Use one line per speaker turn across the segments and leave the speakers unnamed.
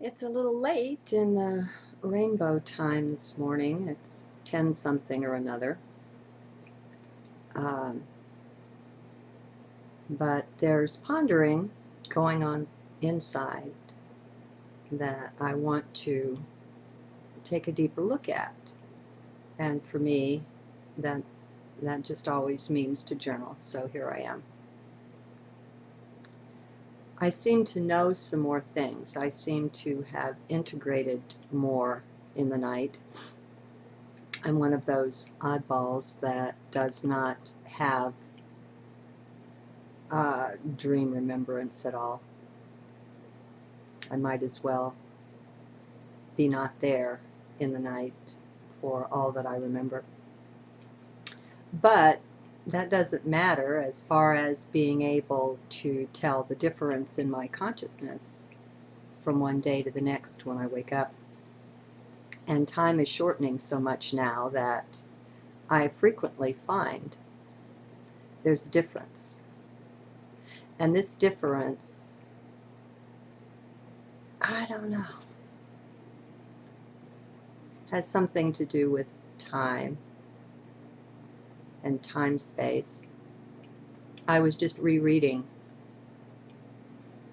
It's a little late in the rainbow time this morning. It's 10 something or another. Um, but there's pondering going on inside that I want to take a deeper look at. And for me, that, that just always means to journal. So here I am. I seem to know some more things. I seem to have integrated more in the night. I'm one of those oddballs that does not have dream remembrance at all. I might as well be not there in the night for all that I remember. But that doesn't matter as far as being able to tell the difference in my consciousness from one day to the next when I wake up. And time is shortening so much now that I frequently find there's a difference. And this difference, I don't know, has something to do with time and time space. I was just rereading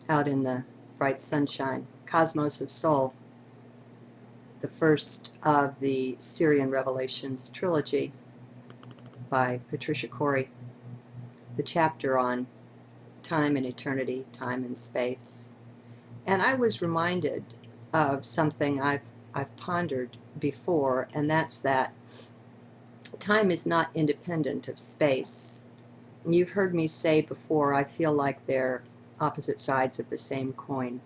out in the bright sunshine, Cosmos of Soul, the first of the Sirian Revelations trilogy by Patricia Corey, the chapter on time and eternity, time and space. And I was reminded of something I've pondered before, and that's that time is not independent of space. You've heard me say before, I feel like they're opposite sides of the same coin.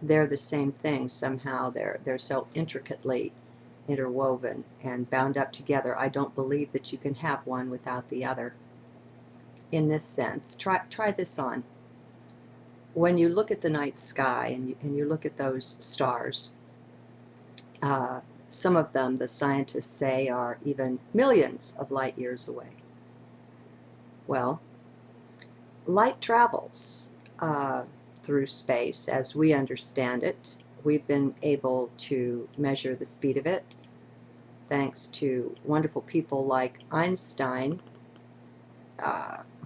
They're the same thing somehow. They're so intricately interwoven and bound up together. I don't believe that you can have one without the other. In this sense, try this on. When you look at the night sky and you look at those stars, some of them, the scientists say, are even millions of light years away. Well, light travels through space as we understand it. We've been able to measure the speed of it thanks to wonderful people like Einstein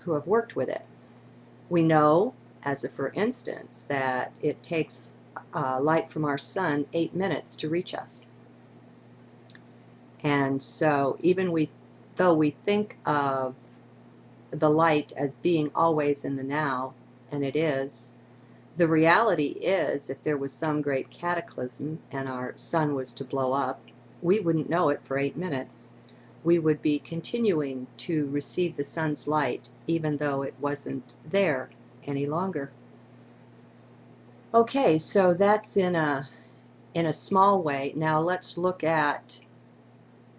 who have worked with it. We know, as a for instance, that it takes light from our sun 8 minutes to reach us. And so even though we think of the light as being always in the now, and it is, the reality is if there was some great cataclysm and our sun was to blow up, we wouldn't know it for 8 minutes. We would be continuing to receive the sun's light even though it wasn't there any longer. Okay, so that's in a small way. Now let's look at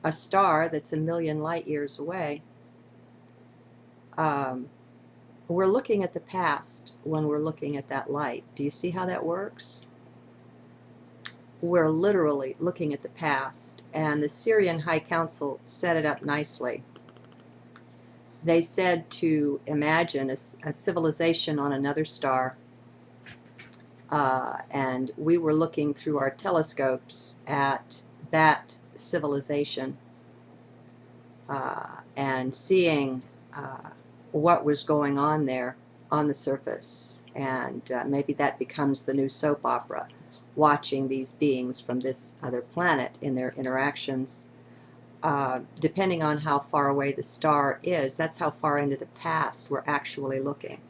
a star that's a million light years away. We're looking at the past when we're looking at that light. Do you see how that works? We're literally looking at the past, and the Sirian High Council set it up nicely. They said to imagine a civilization on another star, and we were looking through our telescopes at that civilization and seeing what was going on there on the surface. And maybe that becomes the new soap opera, watching these beings from this other planet in their interactions. Depending on how far away the star is, that's how far into the past we're actually looking.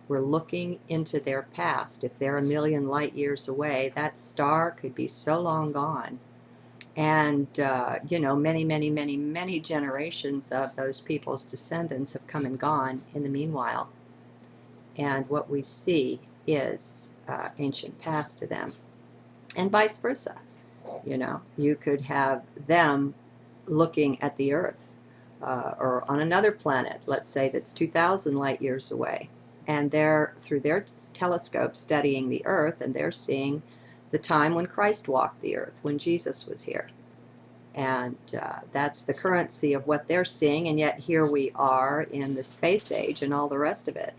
We're looking into their past. If they're a million light years away, that star could be so long gone. And, many generations of those people's descendants have come and gone in the meanwhile. And what we see is ancient past to them. And vice versa. You could have them looking at the Earth or on another planet, let's say, that's 2,000 light years away. And they're, through their telescope, studying the Earth, and they're seeing the time when Christ walked the Earth, when Jesus was here. And that's the currency of what they're seeing, and yet here we are in the space age and all the rest of it.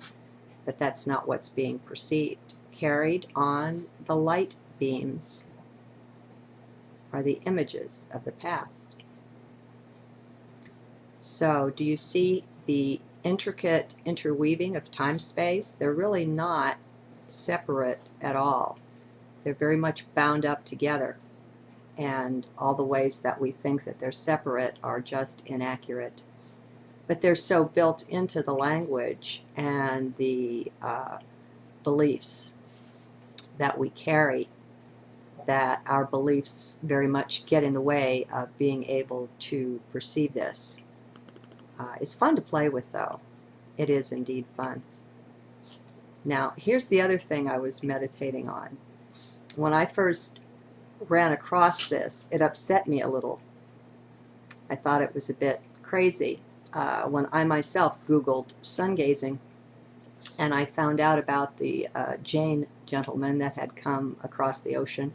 But that's not what's being perceived. Carried on the light beams are the images of the past. So do you see the intricate interweaving of time-space? They're really not separate at all. They're very much bound up together, and all the ways that we think that they're separate are just inaccurate. But they're so built into the language and the beliefs that we carry that our beliefs very much get in the way of being able to perceive this. It's fun to play with, though. It is indeed fun. Now, here's the other thing I was meditating on. When I first ran across this, it upset me a little. I thought it was a bit crazy. When I myself Googled sun gazing, and I found out about the Jain gentleman that had come across the ocean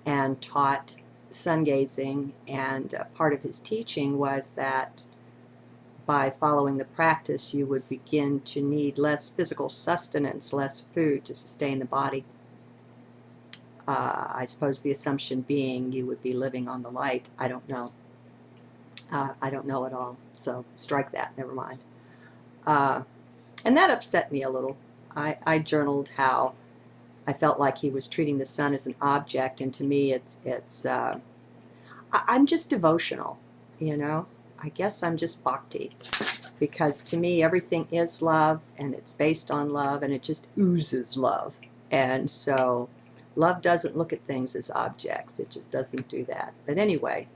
and taught sun gazing, and part of his teaching was that by following the practice you would begin to need less physical sustenance, less food to sustain the body. I suppose the assumption being you would be living on the light. I don't know. I don't know at all, so strike that, never mind. And that upset me a little. I journaled how I felt like he was treating the sun as an object, and to me I'm just devotional, you know. I guess I'm just bhakti, because to me everything is love, and it's based on love, and it just oozes love. And so love doesn't look at things as objects. It just doesn't do that. But anyway,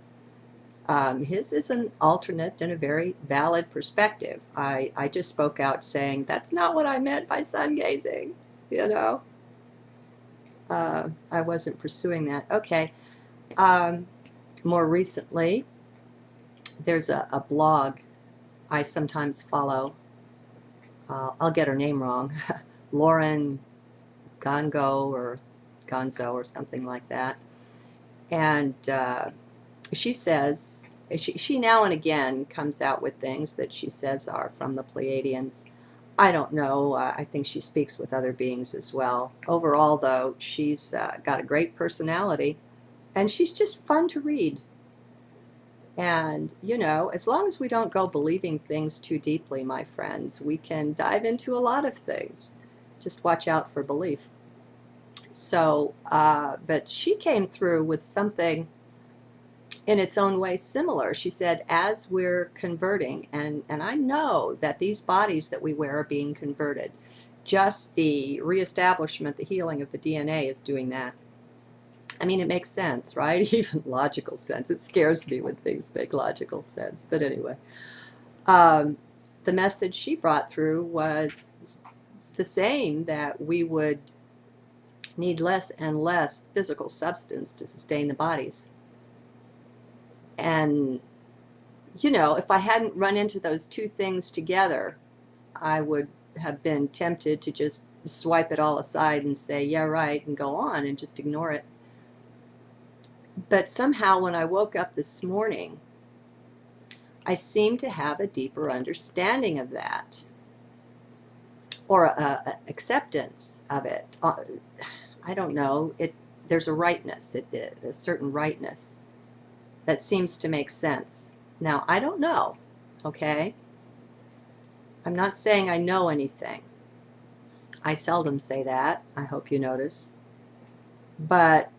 his is an alternate and a very valid perspective. I just spoke out saying, that's not what I meant by sun gazing, you know. I wasn't pursuing that. Okay. More recently, there's a blog I sometimes follow. I'll get her name wrong. Lauren Gonzo or something like that. And she says, she now and again comes out with things that she says are from the Pleiadians. I don't know. I think she speaks with other beings as well. Overall, though, she's got a great personality, and she's just fun to read. And, you know, as long as we don't go believing things too deeply, my friends, we can dive into a lot of things. Just watch out for belief. So, but she came through with something in its own way similar. She said, as we're converting, and I know that these bodies that we wear are being converted. Just the reestablishment, the healing of the DNA is doing that. I mean, it makes sense, right? Even logical sense. It scares me when things make logical sense. But anyway, the message she brought through was the same, that we would need less and less physical substance to sustain the bodies. And, you know, if I hadn't run into those two things together, I would have been tempted to just swipe it all aside and say, yeah, right, and go on and just ignore it. But somehow when I woke up this morning, I seemed to have a deeper understanding of that, or a acceptance of it. I don't know. There's a rightness, a certain rightness that seems to make sense. Now, I don't know, okay? I'm not saying I know anything. I seldom say that, I hope you notice. But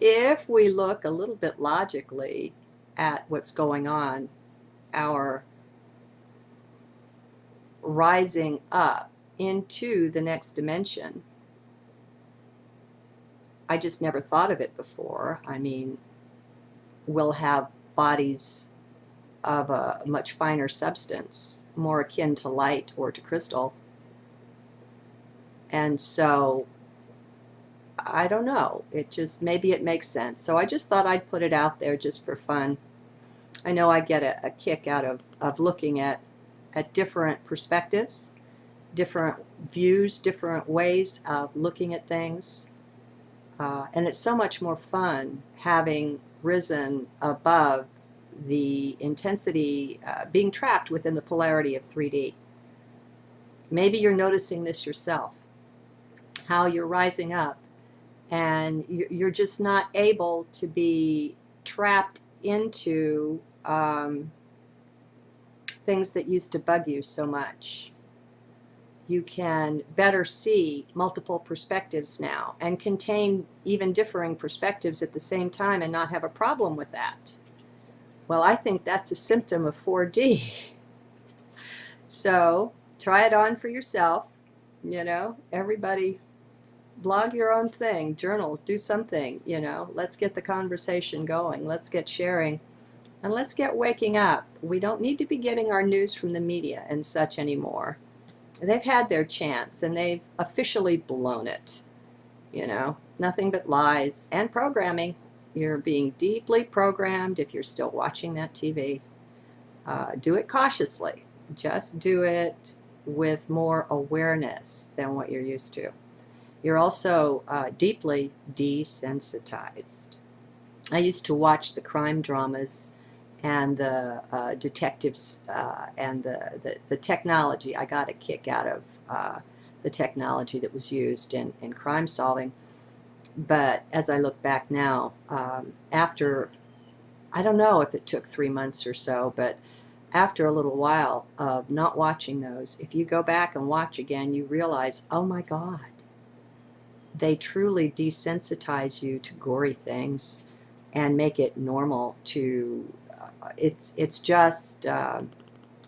if we look a little bit logically at what's going on, our rising up into the next dimension, I just never thought of it before. I mean, we'll have bodies of a much finer substance, more akin to light or to crystal. And so, I don't know. Maybe it makes sense. So I just thought I'd put it out there just for fun. I know I get a kick out of looking at different perspectives, different views, different ways of looking at things. And it's so much more fun having risen above the intensity, being trapped within the polarity of 3D. Maybe you're noticing this yourself, how you're rising up and you're just not able to be trapped into things that used to bug you so much. You can better see multiple perspectives now and contain even differing perspectives at the same time and not have a problem with that. Well, I think that's a symptom of 4D. So try it on for yourself. Everybody blog your own thing, journal, do something, let's get the conversation going. Let's get sharing and let's get waking up. We don't need to be getting our news from the media and such anymore. They've had their chance and they've officially blown it. Nothing but lies and programming. You're being deeply programmed if you're still watching that TV. Do it cautiously. Just do it with more awareness than what you're used to. You're also deeply desensitized. I used to watch the crime dramas and the detectives and the technology. I got a kick out of the technology that was used in crime solving. But as I look back now, after, I don't know if it took 3 months or so, but after a little while of not watching those, if you go back and watch again, you realize, oh my God, they truly desensitize you to gory things and make it normal to, it's just,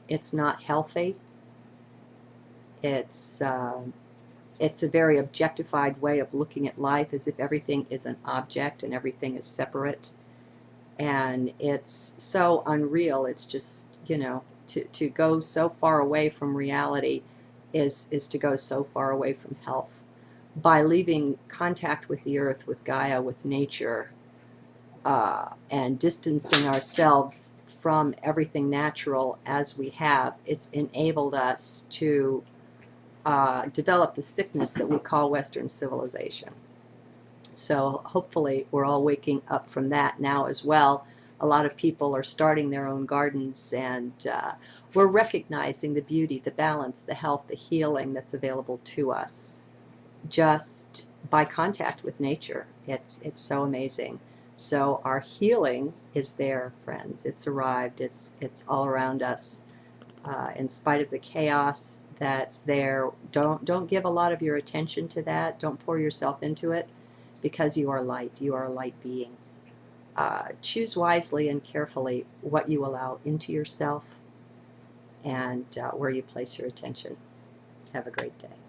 it's not healthy. It's a very objectified way of looking at life, as if everything is an object and everything is separate. And it's so unreal. It's just, to go so far away from reality is to go so far away from health. By leaving contact with the earth, with Gaia, with nature, and distancing ourselves from everything natural as we have, it's enabled us to develop the sickness that we call Western civilization. So hopefully we're all waking up from that now as well. A lot of people are starting their own gardens, and we're recognizing the beauty, the balance, the health, the healing that's available to us just by contact with nature. It's so amazing. So our healing is there, friends. It's arrived. It's all around us. In spite of the chaos that's there, don't give a lot of your attention to that. Don't pour yourself into it, because you are light. You are a light being. Choose wisely and carefully what you allow into yourself and where you place your attention. Have a great day.